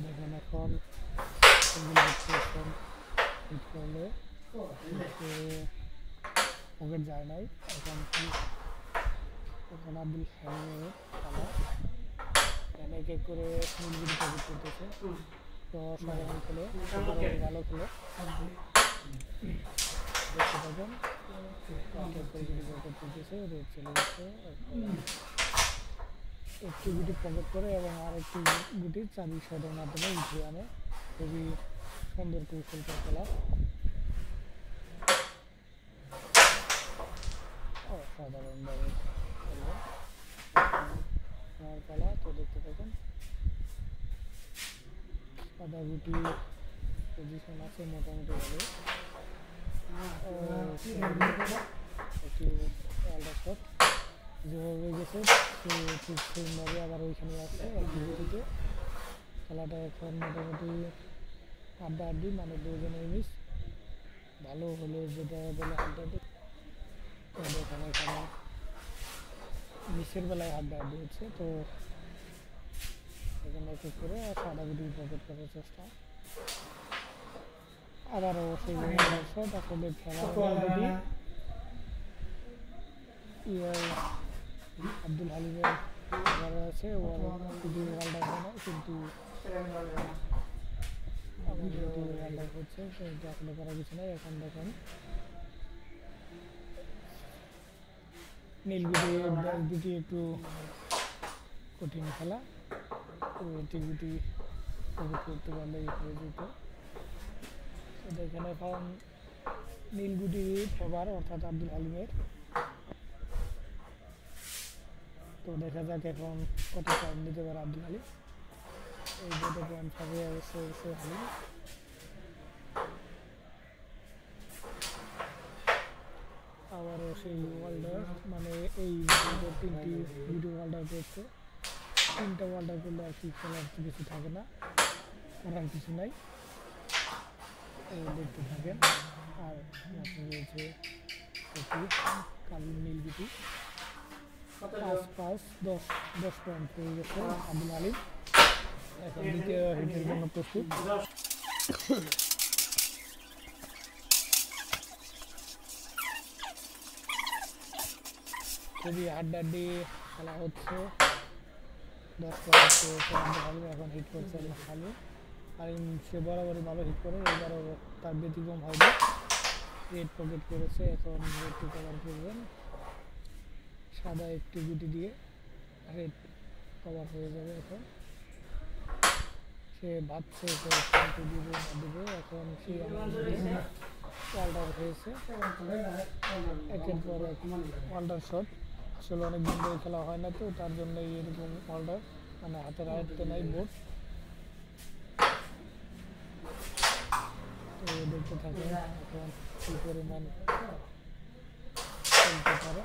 দেখেন এখন হিট করলে পকেট যায় নাই। এখন আব্দুল হালিমের পালা, এক এক করে নীলগিরি পকেট করতেছে। তো সাধারণ খেলে ভালো খেলে দেখতে থাকেন, এক এক করে গুটি পকেট করতেছে, রেড চলে গেছে। একটি গুটি পকেট করে এবং আরেকটি গুটি চাবি শটের মাধ্যমে উঠিয়ে আনে। খুবই সুন্দর কৌশলটা খেলা, অসাধারণভাবে আমার খেলা। তো দেখতে থাকেন, সাদা গুটি পজিশন আছে মোটামুটি ভালো। একটি আলাদা শট যেভাবে গেছে ঠিক সেমভাবে আবার ওইখানে আসছে একটি গুটিতে। খেলাটা এখন মোটামুটি আড্ডাআড্ডি, মানে দুজনের মিস ভালো হলে যেটা বলে আড্ডাআড্ডি, এখানে এখানে মিসের বেলায় আড্ডাআড্ডি হচ্ছে। তো এখানে এক এক করে সাদা গুটি পকেট করার চেষ্টা, আবার অবশ্যই শট আসলে খেলার অলরেডি আব্দুল হালিমের আছে, ওর শুধু ওয়ার্ল্ড হয় না, কিন্তু ওয়ার্ল্ড হচ্ছে, কিন্তু আসলে করার কিছু নেই। এখন দেখেন নীলগুটি গুটি একটু কঠিন খেলা, তো এটি গুটি পকেট করতে পারলে হয়ে যেত। তো দেখেন এখন নীলগুটি ফেভার, অর্থাৎ আব্দুল হালিমের। তো দেখা যাক এখন কত পয়েন্ট নিতে পারে আব্দুল হালিম। এই দুটো পয়েন্ট পাবে অবশ্যই হালিম। আবারও সেই ওয়ার্ল্ডার, মানে এই তিনটি ভিডিও ওয়ার্ল্ডার করছে, তিনটা ওয়ার্ল্ডার করলে আর কি খেলার কিছু থাকে না, করার কিছু নাই, দেখতে থাকেন। আর রয়েছে কালো নীলগুটি 5-10 পয়েন্ট হয়ে গেছে আব্দুল হালিম। এখন দ্বিতীয় হিটের জন্য প্রস্তুত। খুবই আড্ডাআড্ডি খেলা হচ্ছে, 10 পয়েন্ট আব্দুল হালিম এখন হিট করছে হালিম। সে বরাবরই ভালো হিট করে, এবারও তার ব্যতিক্রম হয়নি, রেড পকেট করেছে। এখন রেডটি কভার করবেন, সাদা একটি গুটি দিয়ে রেড কভার হয়ে যাবে। এখন সে ভাবছে দিবে না দিবে, এখন সে ওয়ার্ল্ডার হয়েছে, একের পর এক ওয়ার্ল্ডার শট। আসলে অনেক দিন ধরে খেলা হয় না, তো তার জন্য এরকম ওয়ার্ল্ডার, মানে হাতের আয়ত্তে নাই বোর্ড। তো দেখতে থাকে এখন কী পরিমাণ চলতে পারে।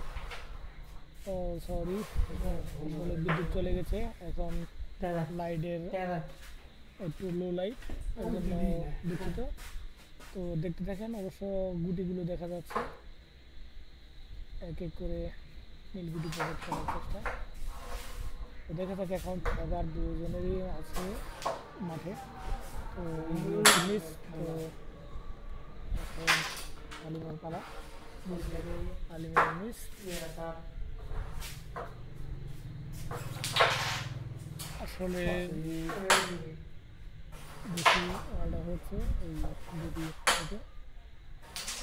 ও সরি, আসলে বিদ্যুৎ চলে গেছে, এখন লাইটের একটু লো লাইট, এর জন্য দুঃখিত। তো দেখতে থাকেন, অবশ্য গুটিগুলো দেখা যাচ্ছে, এক এক করে নীলগুটি পকেট করার চেষ্টা। তো দেখা থাকে এখন এবার দুজনেরই আছে মাঠে। তো মিস, তো হালিমের পালা, হালিমের মিস। আসলে বেশি অর্ডার হচ্ছে এই দুটি থেকে,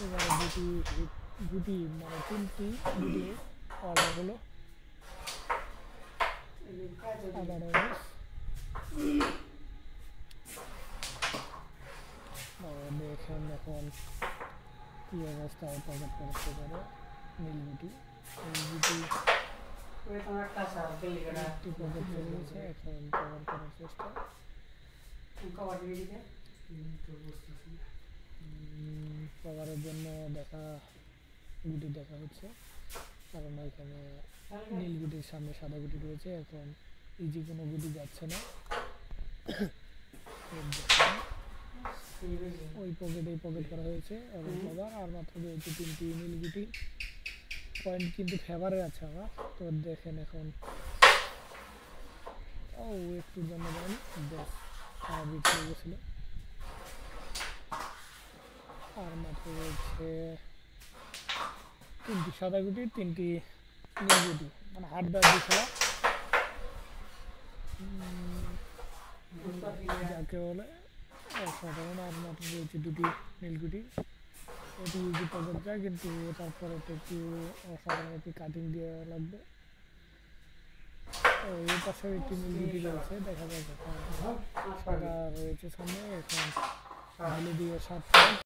এবারে দুটি মানে তিনটি গুটি অর্ডার হলো। আবারও দেখেন এখন কী অবস্থায় পকেট করতে পারে নীলগুটি। একটি পকেট চলে গেছে, এখন কভার করার চেষ্টা। কভারের জন্য গুটি দেখা হচ্ছে, কারণ এখানে নীল গুটির সামনে সাদা গুটি রয়েছে, এখন ইজি কোনো গুটি যাচ্ছে না। ওই পকেট করা হয়েছে এবং কভার, আর মাত্র রয়েছে তিনটি নীল গুটি। পয়েন্ট কিন্তু ফেভারে আছে আমার। তো দেখেন এখন একটুর জন্য বেশ বিক্রি গেছিল। আর মাত্র রয়েছে 3টি সাদা গুটি, 3টি নীল গুটি, মানে হাত দিয়ে খেলা যাকে বলে অসাধারণ। আর মাত্র রয়েছে 2টি নীলগুটি, এটি ইউজি পাওয়া যায়, কিন্তু তারপরে একটু অসাধারণ একটি কাটিং দিয়ে লাগবে। এই পাশে একটি নীলগুটি রয়েছে, দেখা যায় সাদা রয়েছে সামনে, এখন আলু দিয়ে 7